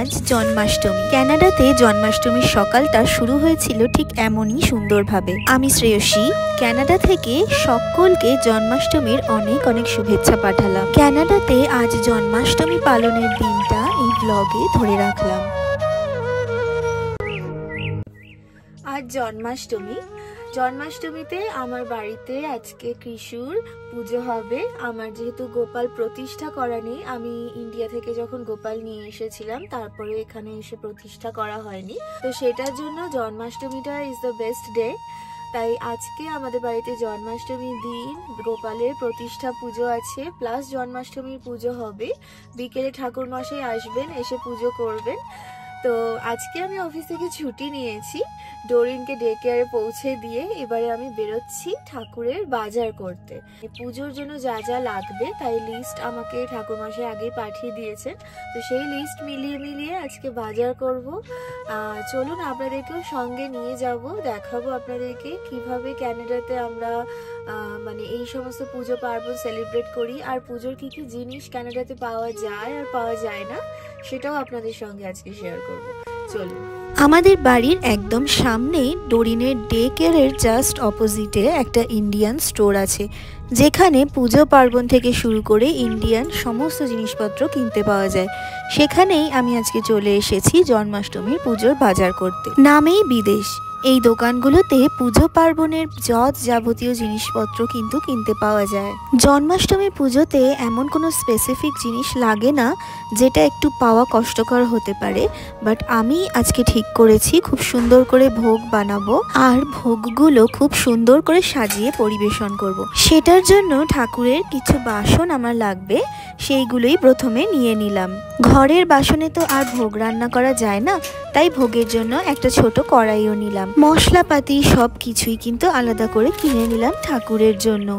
আজ জন্মাষ্টমী। কানাডাতে জন্মাষ্টমীর সকালটা শুরু হয়েছিল ঠিক এমনই সুন্দরভাবে। আমি শ্রেয়সী কানাডা থেকে সকলকে জন্মাষ্টমীর অনেক অনেক শুভেচ্ছা পাঠালাম। কানাডাতে আজ জন্মাষ্টমী পালনের দিনটা এই ব্লগে ধরে রাখলাম। আজ জন্মাষ্টমীতে আমার বাড়িতে আজকে কৃষুর পুজো হবে। আমার যেহেতু গোপাল প্রতিষ্ঠা করা নেই, আমি ইন্ডিয়া থেকে যখন গোপাল নিয়ে এসেছিলাম তারপরে এখানে এসে প্রতিষ্ঠা করা হয়নি, তো সেটার জন্য জন্মাষ্টমীটা ইজ দ্য বেস্ট ডে। তাই আজকে আমাদের বাড়িতে জন্মাষ্টমীর দিন গোপালের প্রতিষ্ঠা পুজো আছে, প্লাস জন্মাষ্টমীর পুজো হবে। বিকেলে ঠাকুর মশাই আসবেন, এসে পুজো করবেন। তো আজকে আমি অফিস থেকে ছুটি নিয়েছি, ডোরিনকে ডে কেয়ারে পৌঁছে দিয়ে এবারে আমি বেরোচ্ছি ঠাকুরের বাজার করতে। পুজোর জন্য যা যা লাগবে তাই লিস্ট আমাকে ঠাকুরমশাই আগেই পাঠিয়ে দিয়েছেন, তো সেই লিস্ট মিলিয়ে আজকে বাজার করব। চলুন আপনাদেরকেও সঙ্গে নিয়ে যাব, দেখাবো আপনাদেরকে কিভাবে ক্যানাডাতে আমরা মানে এই সমস্ত পুজো পার্বণ সেলিব্রেট করি, আর পুজোর কি কি জিনিস ক্যানাডাতে পাওয়া যায় আর পাওয়া যায় না সেটাও আপনাদের সঙ্গে আজকে শেয়ার করব। চলুন। আমাদের বাড়ির একদম সামনেই ডোরিনের ডে কেয়ারের জাস্ট অপোজিটে একটা ইন্ডিয়ান স্টোর আছে, যেখানে পুজো পার্বণ থেকে শুরু করে ইন্ডিয়ান সমস্ত জিনিসপত্র কিনতে পাওয়া যায়। সেখানেই আমি আজকে চলে এসেছি জন্মাষ্টমীর পুজোর বাজার করতে। নামেই বিদেশ, এই দোকানগুলোতে পুজো পার্বণের যাবতীয় জিনিসপত্র কিন্তু কিনতে পাওয়া যায়। জন্মাষ্টমী পুজোতে এমন কোনো স্পেসিফিক জিনিস লাগে না যেটা একটু পাওয়া কষ্টকর হতে পারে, বাট আমি আজকে ঠিক করেছি খুব সুন্দর করে ভোগ বানাবো আর ভোগগুলো খুব সুন্দর করে সাজিয়ে পরিবেশন করব। সেটার জন্য ঠাকুরের কিছু বাসন আমার লাগবে, সেইগুলোই প্রথমে নিয়ে নিলাম। ঘরের বাসনে তো আর ভোগ রান্না করা যায় না, তাই ভোগের জন্য একটা ছোট কড়াইও নিলাম। মশলাপাতি সব কিছুই কিন্তু আলাদা করে কিনে নিলাম ঠাকুরের জন্য।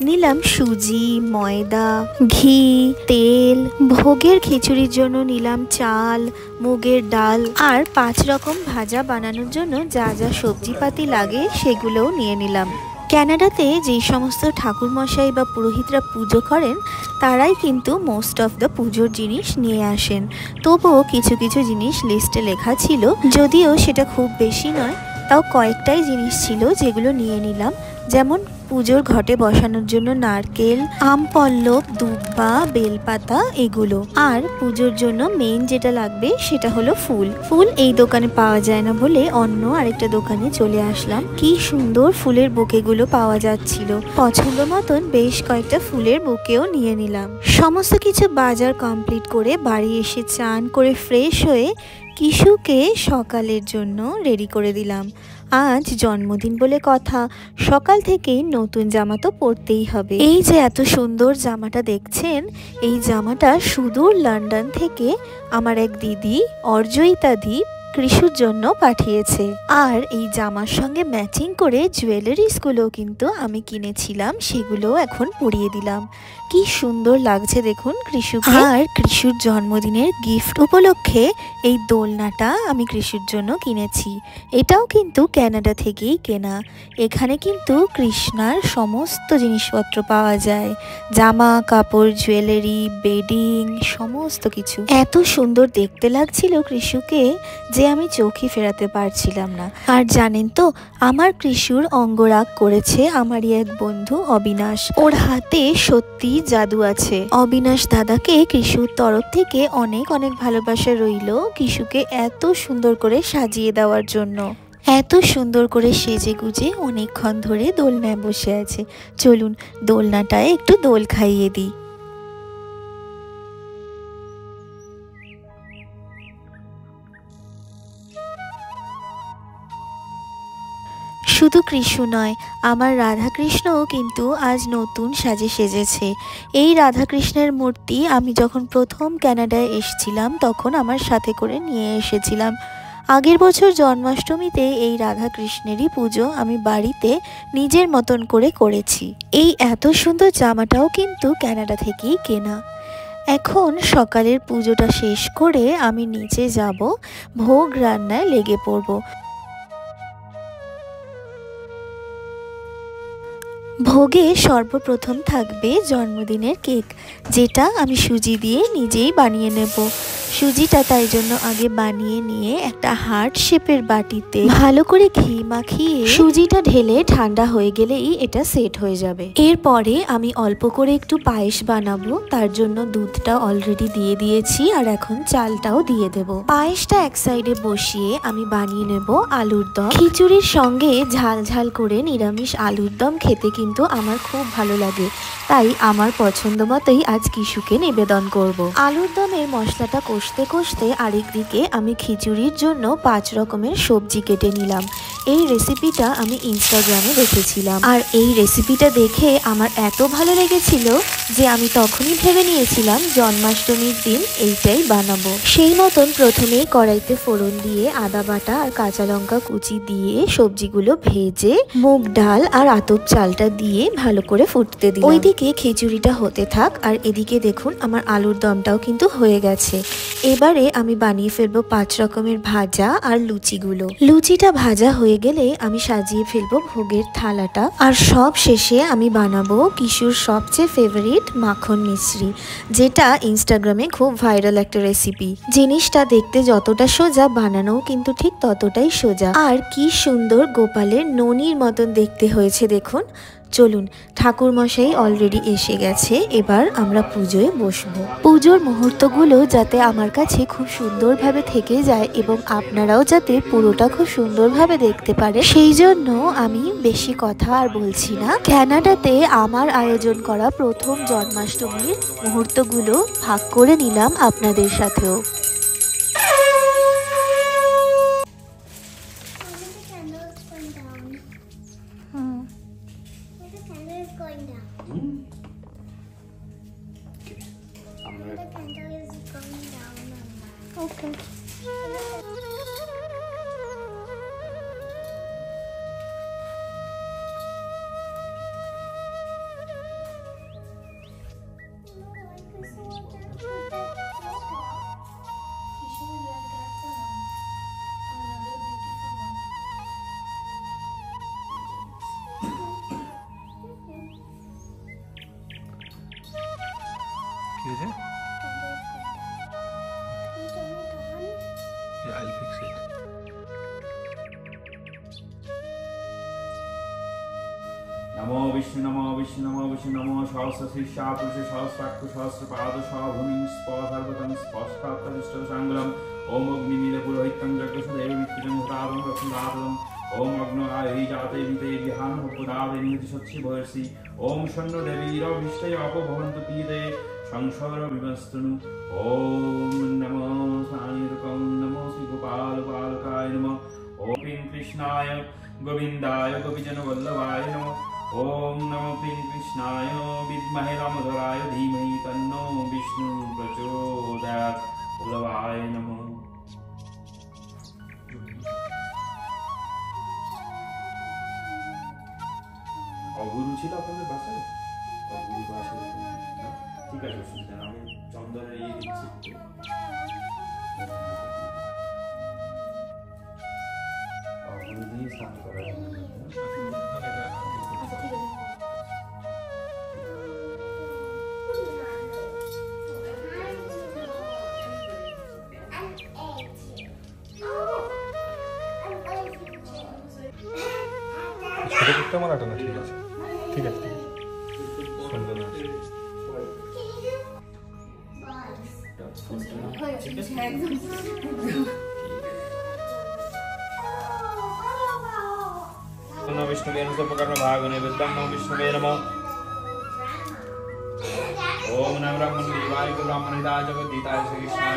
নিলাম সুজি, ময়দা, ঘি, তেল। ভোগের খিচুড়ির জন্য নিলাম চাল, মুগের ডাল, আর 5 রকম ভাজা বানানোর জন্য যা যা সবজিপাতি লাগে সেগুলোও নিয়ে নিলাম। ক্যানাডাতে যেই সমস্ত ঠাকুরমশাই বা পুরোহিতরা পুজো করেন তারাই কিন্তু মোস্ট অফ দ্য পুজোর জিনিস নিয়ে আসেন। তবুও কিছু কিছু জিনিস লিস্টে লেখা ছিল, যদিও সেটা খুব বেশি নয়, তাও কয়েকটাই জিনিস ছিল যেগুলো নিয়ে নিলাম। যেমন পুজোর ঘটে বসানোর জন্য নারকেল, আম পল্লব, দুব্বা, বেলপাতা এগুলো। আর পুজোর জন্য মেইন যেটা লাগবে সেটা হলো ফুল এই দোকানে পাওয়া যায় না বলে অন্য আরেকটা দোকানে চলে আসলাম। কি সুন্দর ফুলের বুকেগুলো পাওয়া যাচ্ছিল, পছন্দ মতন বেশ কয়েকটা ফুলের বুকেও নিয়ে নিলাম। সমস্ত কিছু বাজার কমপ্লিট করে বাড়ি এসে চান করে ফ্রেশ হয়ে কিশুকে সকালের জন্য রেডি করে দিলাম। আজ জন্মদিন বলে কথা, সকাল থেকেই নতুন জামা তো পরতেই হবে। এই যে এত সুন্দর জামাটা দেখছেন, এই জামাটা সুদূর লন্ডন থেকে আমার এক দিদি অর্জয়িতা দি কৃষুর জন্য পাঠিয়েছে। আর এই জামার সঙ্গে ম্যাচিং করে জুয়েলারিসগুলো কিন্তু আমি কিনেছিলাম, সেগুলো এখন পরিয়ে দিলাম। কি সুন্দর লাগছে দেখুন কৃষুকে। আর কৃষুর জন্মদিনের গিফট উপলক্ষে এই দোলনাটা আমি কৃষুর জন্য কিনেছি। এটাও কিন্তু ক্যানাডা থেকেই কেনা। এখানে কিন্তু কৃষ্ণার সমস্ত জিনিসপত্র পাওয়া যায়, জামা কাপড়, জুয়েলারি, বেডিং, সমস্ত কিছু। এত সুন্দর দেখতে লাগছিল কৃষুকে যে আমি চোখই ফেরাতে পারছিলাম না। আর জানেন তো, আমার কৃষুর অঙ্গরাগ করেছে আমারই এক বন্ধু অবিনাশ। ওর হাতে সত্যি জাদু আছে। অবিনাশ দাদাকে কৃষুর তরফ থেকে অনেক অনেক ভালোবাসা রইল কৃষুকে এত সুন্দর করে সাজিয়ে দেওয়ার জন্য। এত সুন্দর করে সেজে গুজে অনেকক্ষণ ধরে দোলনায় বসে আছে। চলুন দোলনাটায় একটু দোল খাইয়ে দিই। শুধু কৃষ্ণ নয়, আমার রাধাকৃষ্ণও কিন্তু আজ নতুন সাজে সেজেছে। এই রাধাকৃষ্ণের মূর্তি আমি যখন প্রথম ক্যানাডায় এসেছিলাম তখন আমার সাথে করে নিয়ে এসেছিলাম। আগের বছর জন্মাষ্টমীতে এই রাধাকৃষ্ণেরই পুজো আমি বাড়িতে নিজের মতন করে করেছি। এই এত সুন্দর জামাটাও কিন্তু ক্যানাডা থেকেই কেনা। এখন সকালের পুজোটা শেষ করে আমি নিচে যাব, ভোগ রান্নায় লেগে পড়ব। ভোগে সর্বপ্রথম থাকবে জন্মদিনের কেক, যেটা আমি সুজি দিয়ে নিজেই বানিয়ে নেব। সুজিটা তাই জন্য আগে বানিয়ে নিয়ে একটা হার্ট শেপের বাটিতে ভালো করে ঘি মাখিয়ে সুজিটা ঢেলে ঠান্ডা হয়ে গেলেই এটা সেট হয়ে যাবে। এরপরে আমি অল্প করে একটু পায়েস বানাবো, তার জন্য দুধটা অলরেডি দিয়ে দিয়েছি আর এখন চালটাও দিয়ে দেব। পায়েসটা এক সাইডে বসিয়ে আমি বানিয়ে নেব আলুর দম। খিচুড়ির সঙ্গে ঝাল ঝাল করে নিরামিষ আলুর দম খেতে কিন্তু আমার খুব ভালো লাগে, তাই আমার পছন্দ মতোই আজ কিশুকে নিবেদন করব। আলুর দমের মশলাটা কষতে কষতে আরেক দিকে আমি খিচুড়ির জন্য 5 রকমের সবজি কেটে নিলাম। এই রেসিপিটা আমি ইনস্টাগ্রামে দেখেছিলাম আর এই রেসিপিটা দেখে আমার এত ভালো লেগেছিল যে আমি তখনই ভেবে নিয়েছিলাম জন্মাষ্টমীর দিন এইটাই বানাবো। সেই মতন প্রথমেই কড়াইতে ফোড়ন দিয়ে আদা বাটা আর কাঁচা লঙ্কা কুচি দিয়ে সবজিগুলো ভেজে মুগ ডাল আর আতপ চালটা দিয়ে ভালো করে ফুটতে দিই। ওইদিকে খিচুড়িটা হতে থাক আর এদিকে দেখুন আমার আলুর দমটাও কিন্তু হয়ে গেছে। এবারে আমি বানিয়ে ফেলবো 5 রকমের ভাজা আর লুচিগুলো। লুচিটা ভাজা হয়ে গেলে আমি সাজিয়ে ফেলবো ভোগের থালাটা। আর সব শেষে আমি বানাবো কিশুর সবচেয়ে ফেভারিট মাখন মিশ্রি, যেটা ইনস্টাগ্রামে খুব ভাইরাল একটা রেসিপি। জিনিসটা দেখতে যতটা সোজা, বানানোও কিন্তু ঠিক ততটাই সোজা। আর কি সুন্দর গোপালের ননির মতন দেখতে হয়েছে দেখুন। চলুন, ঠাকুর মশাই অলরেডি এসে গেছে, এবার আমরা পুজোয় বসবো। পুজোর মুহূর্তগুলো যাতে আমার কাছে খুব সুন্দরভাবে থেকে যায় এবং আপনারাও যাতে পুরোটা খুব সুন্দরভাবে দেখতে পারে, সেই জন্য আমি বেশি কথা আর বলছি না। ক্যানাডাতে আমার আয়োজন করা প্রথম জন্মাষ্টমীর মুহূর্তগুলো ভাগ করে নিলাম আপনাদের সাথেও। Okay. Is it? Yeah, I'll fix it. नमो विष्णु नमो विष्णु नमो विष्णु नमो सहस्र शीर्षा पुरुष सहस्राक्ष सहस्र पाद भूमि सर्वतम स्पष्टात्तम ओम अग्निमील पुरोहितं जगसदेव वित्तं हतारं रक्षणार्थं ओम अग्नराय जाते विते विहान उपदादे निमिति सच्चि भर्षि ओम शन्नो देवीर विष्टय अपभवन्तु पीते संसार विवस्तनु ओम नमो साईरकं नमो श्री गोपाल बालकाय नमः ओम कृष्णाय गोविंदाय गोपीजनवल्लभाय नमः ओम नमो कृष्णाय विद्महे दामोदराय धीमहि तन्नो विष्णु प्रचोदयात् वल्लभाय नमः। অগুরু ছিল আপনাদের বাসায়? অগুরু বাসায় ঠিক আছে, অসুবিধা না, আমি চন্দনের ইয়ে দিচ্ছি। অগুরু দিয়ে স্নান করা ছোট করতে আমার আটা না, ঠিক আছে ঠিক আছে সুন্দর আছে। विष्णुवे नमः भागने विद्यं नमो विष्णुवे नमः। ओम नमः ब्रह्मण देवाय ब्रह्मणिदाय जगद्दिताय श्री कृष्णाय।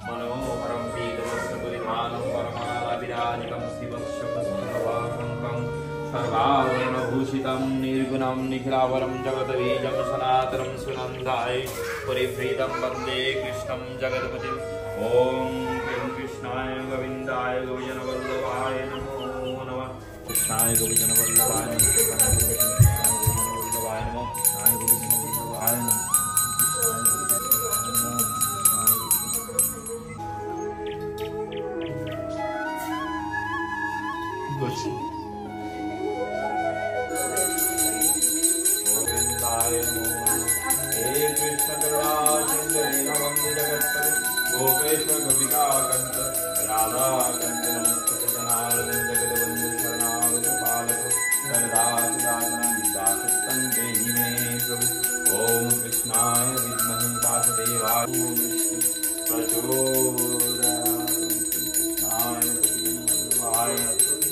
मनोहरं पीतवस्त्रपरिधानं परमाविराजितं शिवशङ्कं सर्वाभरणभूषितं निर्गुणं निखिलावरं जगद्बीजं सनातनं सुनन्दाय परिप्रीतं वन्दे कृष्णं जगद्पतिम्। ॐ कृष्णाय गोविन्दाय गोविजनवल्लभाय नमो नमः। कृष्णाय गोविजनवल्लभाय नमः। कृष्णाय गोविजनवल्लभाय नमः। कृष्णाय गोविजनवल्लभाय नमः। ओम कृष्णाय विद्महे वासुदेवाय प्रचोदयाय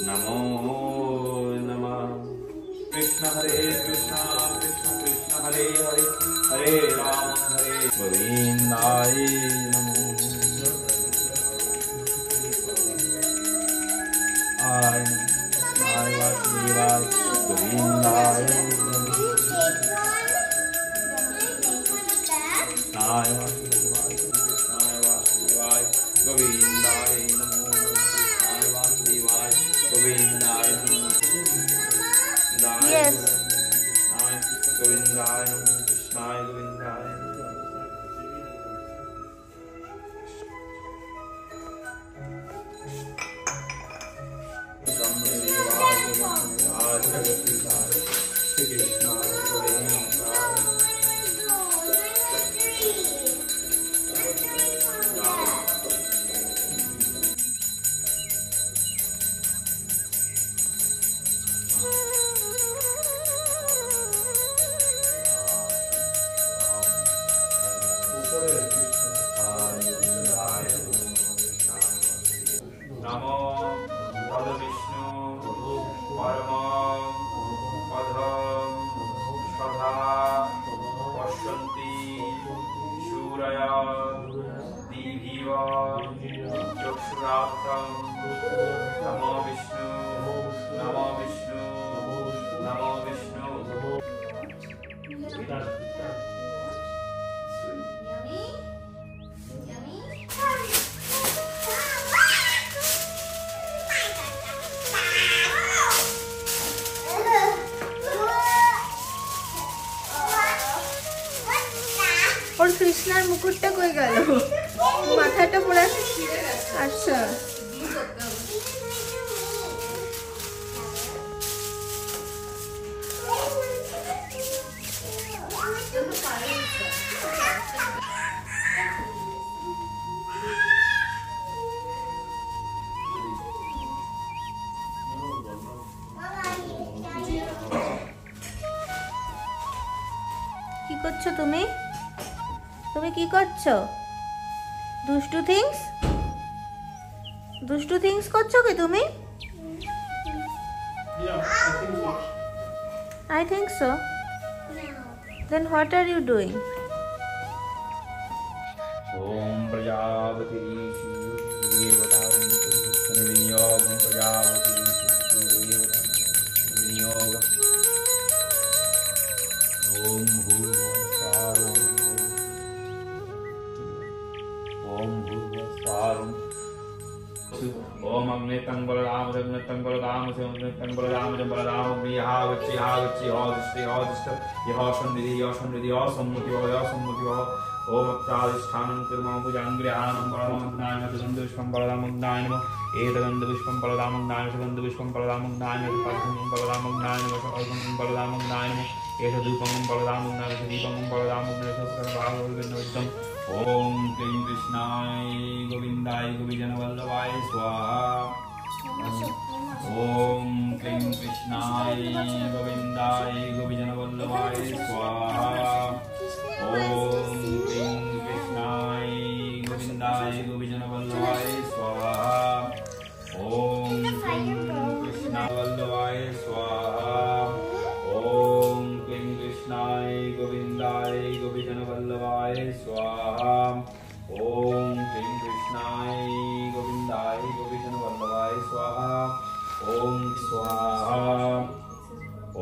नमो नमः। कृष्ण हरे कृष्ण कृष्ण कृष्ण हरे हरे हरे राम हरे गोविंदाय नमो आय आय वासुदेवाय गोविंदाय कृष्णाय वासुदेवाय कृष्णाय वासुदेवाय गोविंदाय नमो कृष्णाय वासुदेवाय गोविंदाय नमो Yes. गोविंदाय नमो कृष्णाय गोविंदाय ब्रह्मदेवाय गोविंदाय जगद्गुरुदाय श्री कृष्णाय गोविंदाय नमो तद विष्णु परम पदम सदा पश्यन्ति शूरया दिभिव चक्षुरार्थं नमो विष्णु नमो विष्णु नमो विष्णु। ওর কৃষ্ণার মুকুটটা কই গেল? মাথাটা পুরো আচ্ছা কি করছো তুমি? তুমি কি করছো? দুষ্টু থিংস করছো কি তুমি? I think so. Then what are you doing? ओम प्रजापति विनियोग प्रजापति विनियोग ओम भूर्भुवः ओम भूर्भुवः ओम अग्नितं बलराम जग्नितं बलराम जग्नितं बलराम जं बलराम अग्निहावच्छि हावच्छि औदिष्टे औदिष्ट यः संनिधि असम्मुति भव ओम प्रादिष्ठानं कुर्मः भुजाङ्ग्रिहानं बलरामग्नाय तदन्दुष्पं बलरामग्नाय नमः एतदन्दुष्पं बलरामग्नाय तदन्दुष्पं बलरामग्नाय नमः पार्थं बलरामग्नाय नमः सर्वं बलरामग्नाय नमः एतदूपं बलरामग्नाय दीपं बलरामग्नाय सर्वभावविघ्नविद्धम् ओम क्लीं कृष्णाय गोविंदाय गोपीजनवल्लभाय स्वाहा ओम क्लीं कृष्णाय गोविंदाय गोपीजनवल्लभाय स्वाहा ओम क्लीं कृष्णाय गोविंदाय गोपीजनवल्लभाय स्वाहा ओम क्लीं कृष्णवल्लभाय स्वाहा ओम क्लीं कृष्णाय गोविंदाय गोपीजनवल्लभाय स्वाहा ओम क्लीं कृष्णाय गोविंदाय गोपीजनवल्लभाय स्वाहा ओम स्वाहा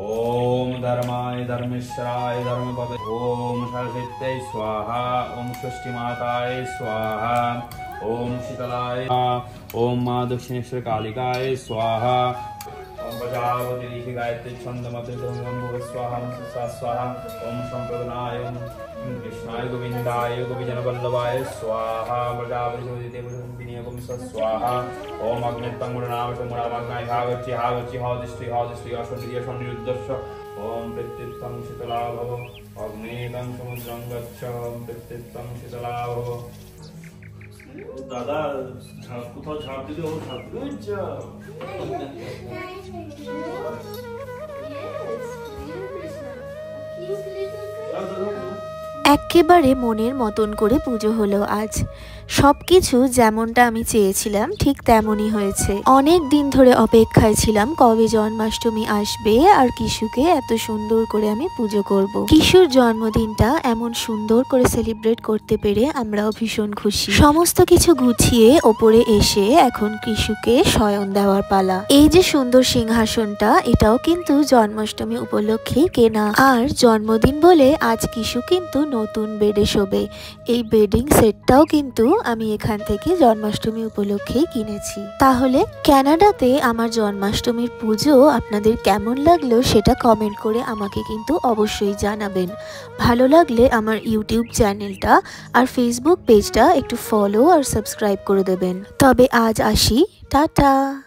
ओम धर्माय धर्मेश्वराय धर्मपदे ओम सरस्वत्यै स्वाहा ओम षष्ठीमाताय स्वाहा ओम शीतलाय ओम मां दक्षिणेश्वर कालिकाय स्वाहा ओम प्रजापति ऋषि गायत्री छंदमते स्वाहा स्वाहा ओम संप्रदनाय ओम कृष्णाय गोविंदाय गोपीजनवल्लभाय स्वाहा प्रजापति विनियोगं स्वाहा ओम अग्नित्वं हावच्छि हावच्छि हौदिष्टि हौदिष्टि असनिरुद्धस्य ओम प्रत्युत्तं शीतला भव अग्नितं समुद्रं गच्छ प्रत्युत्तं शीतला भव দাদা কোথাও ঝাঁপ দিলে ও ঝাঁপ দিলে। একেবারে মনের মতন করে পুজো হলো আজ। সবকিছু যেমনটা আমি চেয়েছিলাম ঠিক তেমনই হয়েছে। অনেক দিন ধরে অপেক্ষায় ছিলাম কবে জন্মাষ্টমী আসবে আর কিশুকে এত সুন্দর করে আমি পুজো করব। কিশুর জন্মদিনটা এমন সুন্দর করে সেলিব্রেট করতে পেরে আমরাও ভীষণ খুশি। সমস্ত কিছু গুছিয়ে ওপরে এসে এখন কিশুকে শয়ন দেওয়ার পালা। এই যে সুন্দর সিংহাসনটা, এটাও কিন্তু জন্মাষ্টমী উপলক্ষেই কেনা। আর জন্মদিন বলে আজ কিশু কিন্তু নতুন বেডে শোবে। এই বেডিং সেটটাও কিন্তু আমি এখান থেকে জন্মাষ্টমী উপলক্ষেই কিনেছি। তাহলে কানাডাতে আমার জন্মাষ্টমীর পুজো আপনাদের কেমন লাগলো সেটা কমেন্ট করে আমাকে কিন্তু অবশ্যই জানাবেন। ভালো লাগলে আমার ইউটিউব চ্যানেলটা আর ফেসবুক পেজটা একটু ফলো আর সাবস্ক্রাইব করে দেবেন। তবে আজ আসি, টাটা।